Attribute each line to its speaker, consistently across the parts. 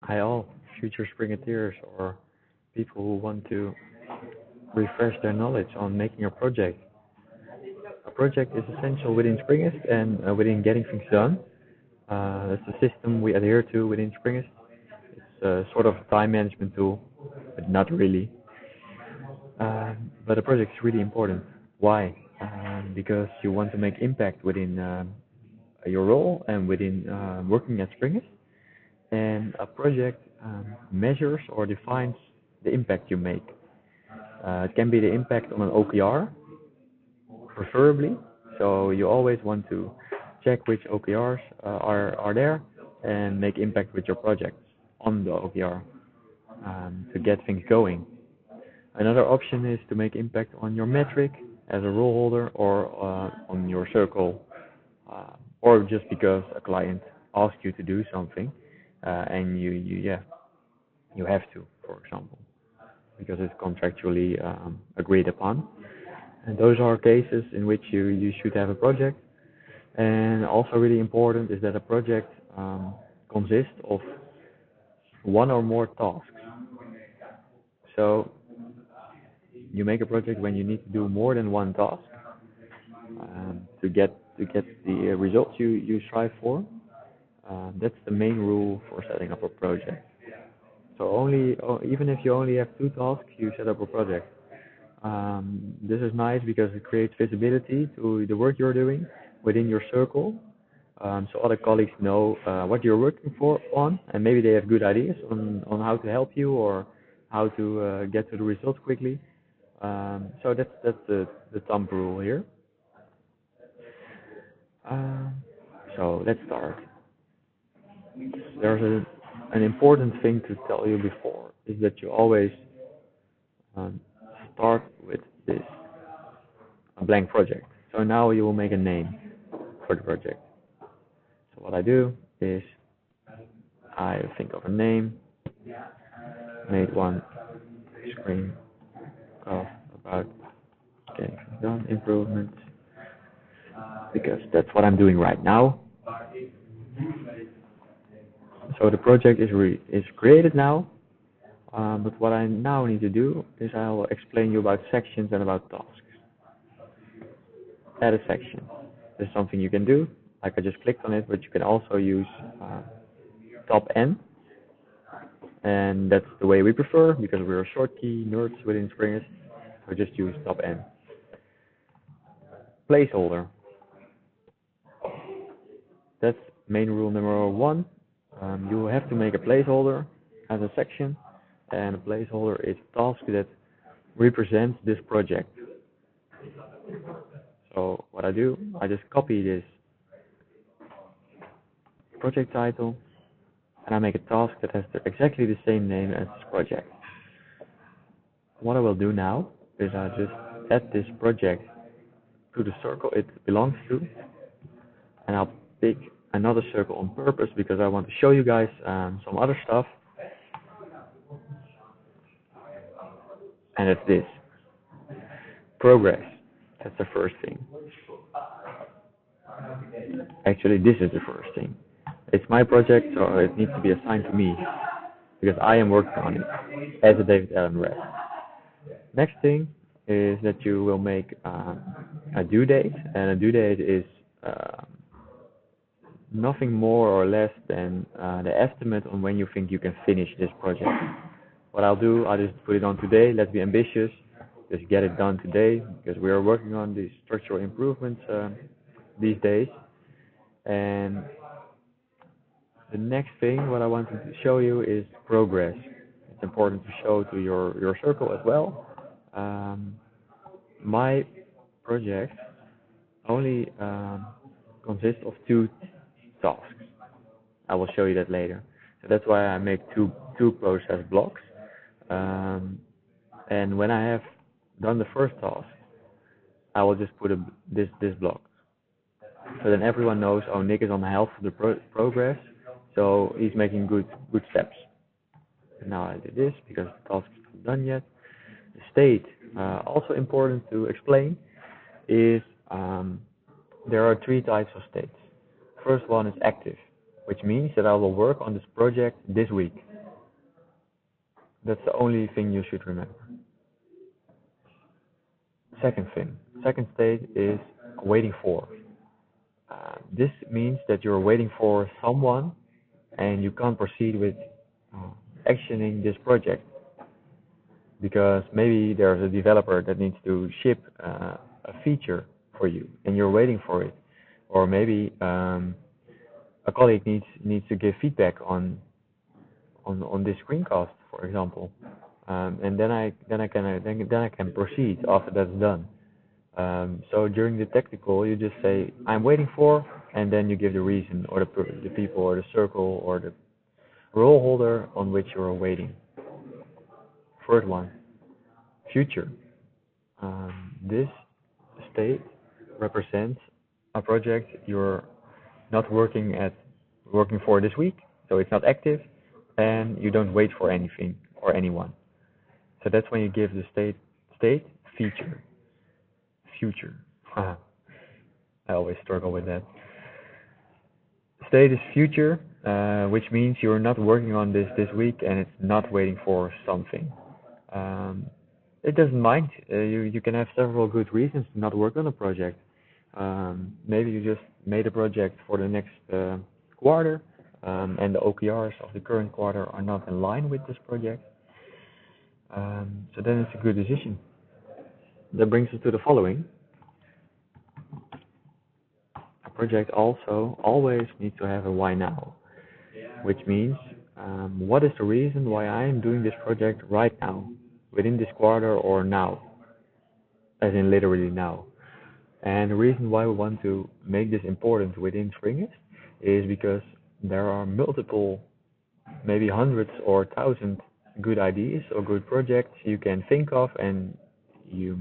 Speaker 1: Hi all future Springeteers or people who want to refresh their knowledge on making a project. A project is essential within Springist and within getting things done. That's the system we adhere to within Springist. It's a sort of time management tool, but not really. But a project is really important. Why? Because you want to make impact within your role and within working at Springist. And a project measures or defines the impact you make. It can be the impact on an OKR, preferably. So you always want to check which OKRs are there and make impact with your projects on the OKR to get things going. Another option is to make impact on your metric as a role holder or on your circle, or just because a client asks you to do something and you have to, for example, because it's contractually agreed upon. And those are cases in which you should have a project. And also really important is that a project consists of one or more tasks. So you make a project when you need to do more than one task to get the results you strive for. That's the main rule for setting up a project. So even if you only have two tasks, you set up a project. This is nice because it creates visibility to the work you're doing within your circle, so other colleagues know what you're working on, and maybe they have good ideas on how to help you or how to get to the results quickly. So that's the thumb rule here. So let's start. There's an important thing to tell you before is that you always start with this a blank project. So now you will make a name for the project. So what I do is I think of a name, made one screen of about getting done improvements, because that's what I'm doing right now. So the project is created now, but what I now need to do is I will explain you about sections and about tasks. Add a section. This is something you can do, like I just clicked on it, but you can also use top N, and that's the way we prefer because we're a short key nerds within Springist. So just use top N. Placeholder. That's main rule number one. You have to make a placeholder as a section, and a placeholder is a task that represents this project. So what I do, I just copy this project title, and I make a task that has exactly the same name as this project. What I will do now is I just add this project to the circle it belongs to, and I'll pick another circle on purpose because I want to show you guys some other stuff. And it's this. Progress. That's the first thing. Actually, this is the first thing. It's my project, so it needs to be assigned to me because I am working on it as a David Allen rep. Next thing is that you will make a due date, and a due date is nothing more or less than the estimate on when you think you can finish this project. What I'll do, I'll just put it on today. Let's be ambitious. Just get it done today because we are working on these structural improvements these days. And the next thing, what I want to show you is progress. It's important to show to your circle as well. My project only consists of two tasks. I will show you that later. So that's why I make two process blocks. And when I have done the first task, I will just put this block. So then everyone knows, oh, Nick is on the half of the progress, so he's making good steps. And now I did this because the task is not done yet. The state, also important to explain, is there are three types of states. First one is active, which means that I will work on this project this week. That's the only thing you should remember. Second state is waiting for. This means that you're waiting for someone and you can't proceed with actioning this project because maybe there's a developer that needs to ship a feature for you and you're waiting for it. Or maybe a colleague needs to give feedback on this screencast, for example, and then I can proceed after that's done. So during the technical, you just say I'm waiting for, and then you give the reason or the people or the circle or the role holder on which you are waiting. Third one, future. This state represents a project you're not working for this week, so it's not active, and you don't wait for anything or anyone. So that's when you give the state future. I always struggle with that. State is future, which means you're not working on this week and it's not waiting for something. It doesn't mind. You can have several good reasons to not work on a project. Maybe you just made a project for the next quarter, and the OKRs of the current quarter are not in line with this project. So then it's a good decision. That brings us to the following. A project also always needs to have a why now, which means what is the reason why I am doing this project right now, within this quarter or now, as in literally now. And the reason why we want to make this important within Spring is because there are multiple, maybe hundreds or thousands good ideas or good projects you can think of and you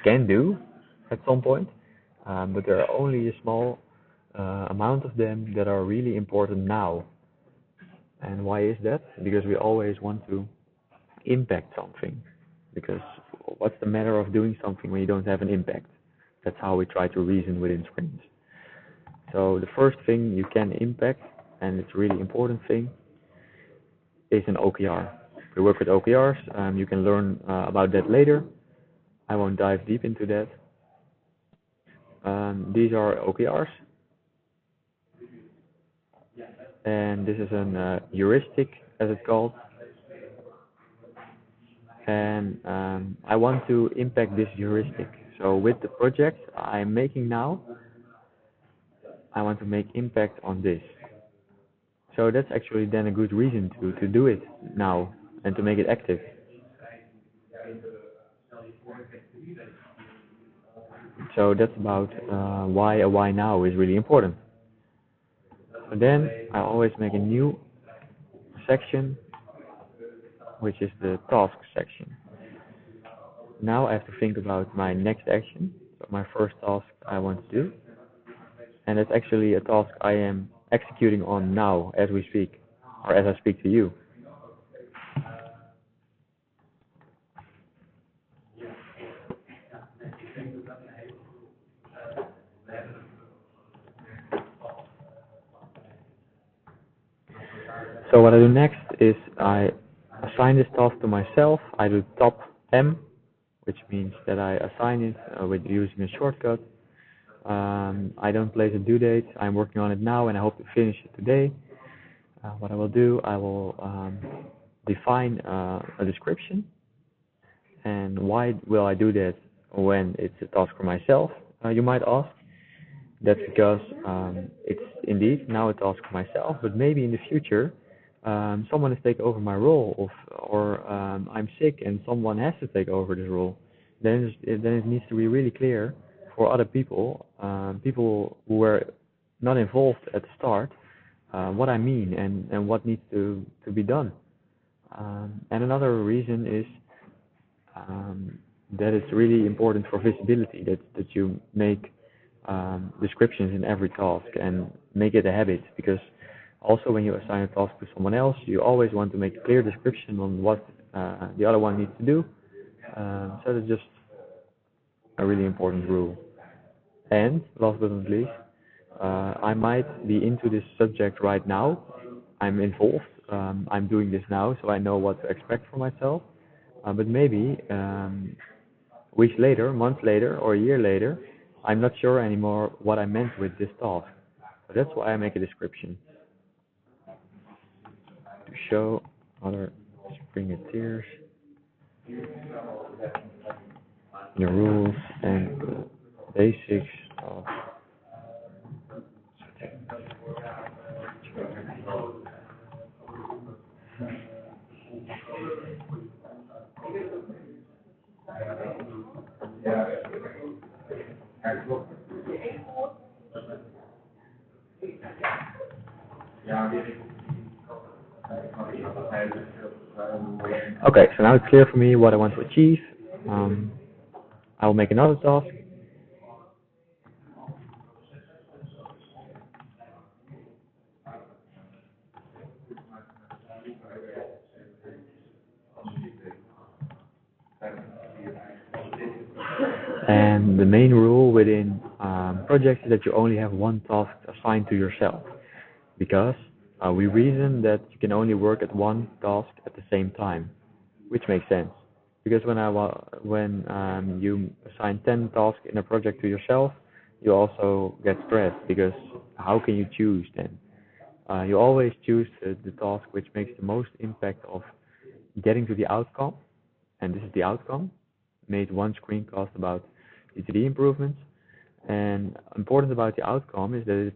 Speaker 1: can do at some point, but there are only a small amount of them that are really important now. And why is that? Because we always want to impact something. Because what's the matter of doing something when you don't have an impact? That's how we try to reason within sprints. So the first thing you can impact, and it's a really important thing, is an OKR. We work with OKRs. You can learn about that later. I won't dive deep into that. These are OKRs. And this is an heuristic, as it's called. And I want to impact this heuristic. So with the project I'm making now, I want to make impact on this. So that's actually then a good reason to do it now and to make it active. So that's about why a why now is really important. So then I always make a new section, which is the task section. Now I have to think about my next action, so my first task I want to do. And it's actually a task I am executing on now as we speak, or as I speak to you. So what I do next is I assign this task to myself. I do top M, which means that I assign it with using a shortcut. I don't place a due date. I'm working on it now and I hope to finish it today. What I will do, I will define a description. And why will I do that when it's a task for myself, you might ask? That's because it's indeed now a task for myself, but maybe in the future someone has taken over my role, or I'm sick and someone has to take over this role. Then it needs to be really clear for other people, people who were not involved at the start, what I mean and what needs to be done. And another reason is that it's really important for visibility that you make descriptions in every task and make it a habit, because also when you assign a task to someone else, you always want to make a clear description on what the other one needs to do. So that's just a really important rule. And last but not least, I might be into this subject right now. I'm involved I'm doing this now, so I know what to expect from myself. But maybe weeks later, months later, or a year later, I'm not sure anymore what I meant with this task. So that's why I make a description to show other springeteers the rules and the basics of. Okay, so now it's clear for me what I want to achieve. I will make another task. And the main rule within projects is that you only have one task assigned to yourself, because we reason that you can only work at one task at the same time, which makes sense. Because when you assign 10 tasks in a project to yourself, you also get stressed, because how can you choose then? You always choose the task which makes the most impact of getting to the outcome, and this is the outcome. Made one screencast about GTD improvements, and important about the outcome is that it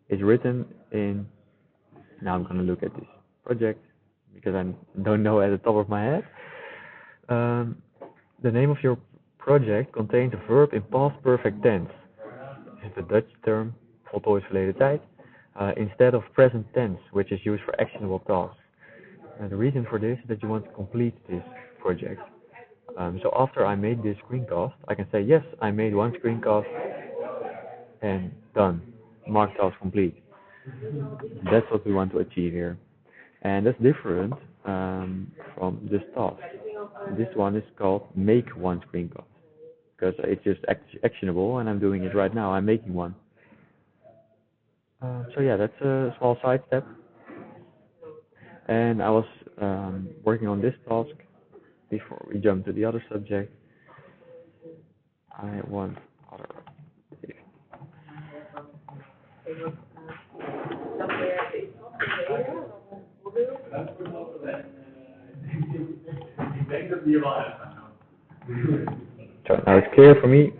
Speaker 1: is written in. Now I'm going to look at this project because I don't know at the top of my head. The name of your project contains a verb in past perfect tense. This is the Dutch term voltooid verleden tijd, instead of present tense, which is used for actionable tasks. And the reason for this is that you want to complete this project. So after I made this screencast, I can say, yes, I made one screencast and done. Mark task complete. That's what we want to achieve here. And that's different from this task. This one is called make one screencast, because it's just actionable and I'm doing it right now. I'm making one. So yeah, that's a small side step. And I was working on this task before we jump to the other subject. I want other. So now it's clear for me,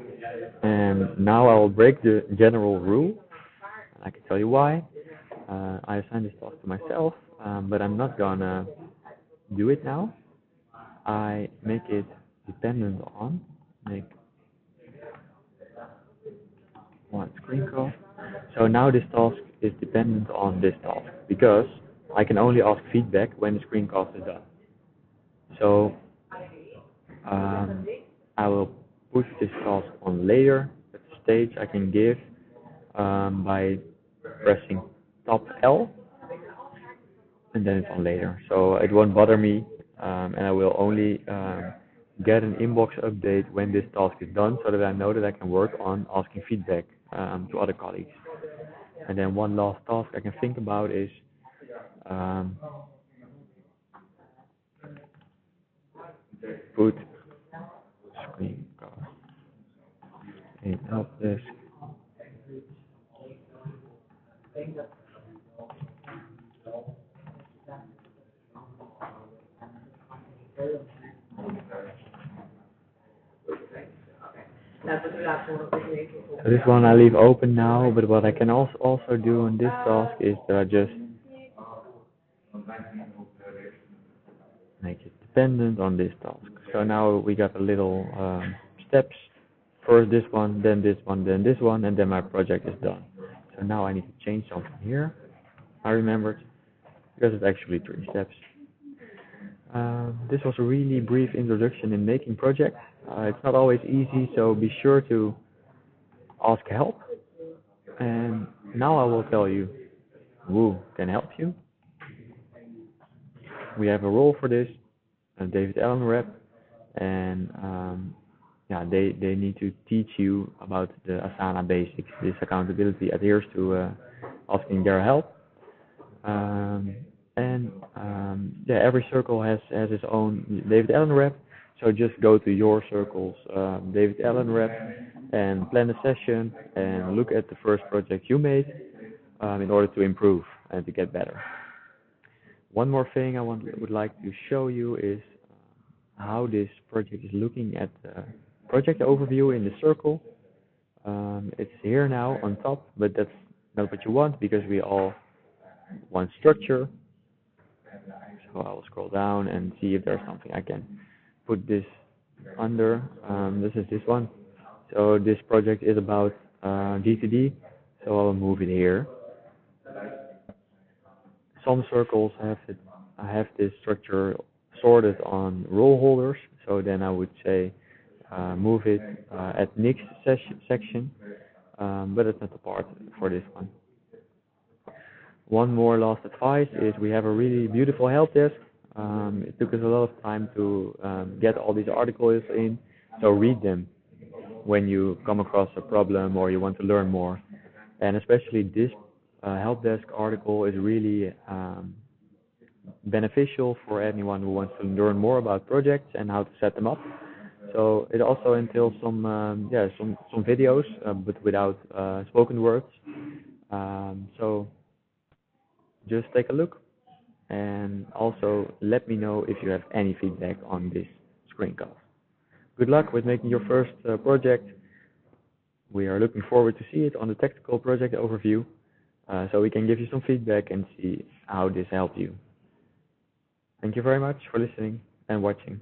Speaker 1: and now I will break the general rule. I can tell you why. I assign this task to myself, but I'm not gonna do it now. I make it dependent on, make one screencast. So now this task is dependent on this task, because I can only ask feedback when the screencast is done. So I will push this task on later at the stage I can give by pressing top L, and then it's on later. So it won't bother me, and I will only get an inbox update when this task is done, so that I know that I can work on asking feedback to other colleagues. And then one last task I can think about is put screencast in help desk. So this one I leave open now, but what I can also do on this task is that I just make it dependent on this task. So now we got a little steps. First this one, then this one, then this one, and then my project is done. So now I need to change something here. I remembered, because it's actually 3 steps. This was a really brief introduction in making projects. It's not always easy, so be sure to ask help. And now I will tell you who can help you. We have a role for this, David Allen rep, and yeah, they need to teach you about the Asana basics. This accountability adheres to asking their help. And yeah, every circle has its own David Allen rep. So just go to your circle's David Allen rep and plan a session and look at the first project you made in order to improve and to get better. One more thing I would like to show you is how this project is looking at the project overview in the circle. It's here now on top, but that's not what you want because we all want structure. So I will scroll down and see if there's something I can put this under. This is this one. So this project is about GTD, so I'll move it here. Some circles have this structure sorted on role holders, so then I would say move it at next section, but it's not the part for this one. One more last advice is we have a really beautiful help desk. It took us a lot of time to get all these articles in, so read them when you come across a problem or you want to learn more. And especially this help desk article is really beneficial for anyone who wants to learn more about projects and how to set them up. So it also entails some videos, but without spoken words. So just take a look, and also let me know if you have any feedback on this screencast. Good luck with making your first project. We are looking forward to see it on the technical project overview, so we can give you some feedback and see how this helped you. Thank you very much for listening and watching.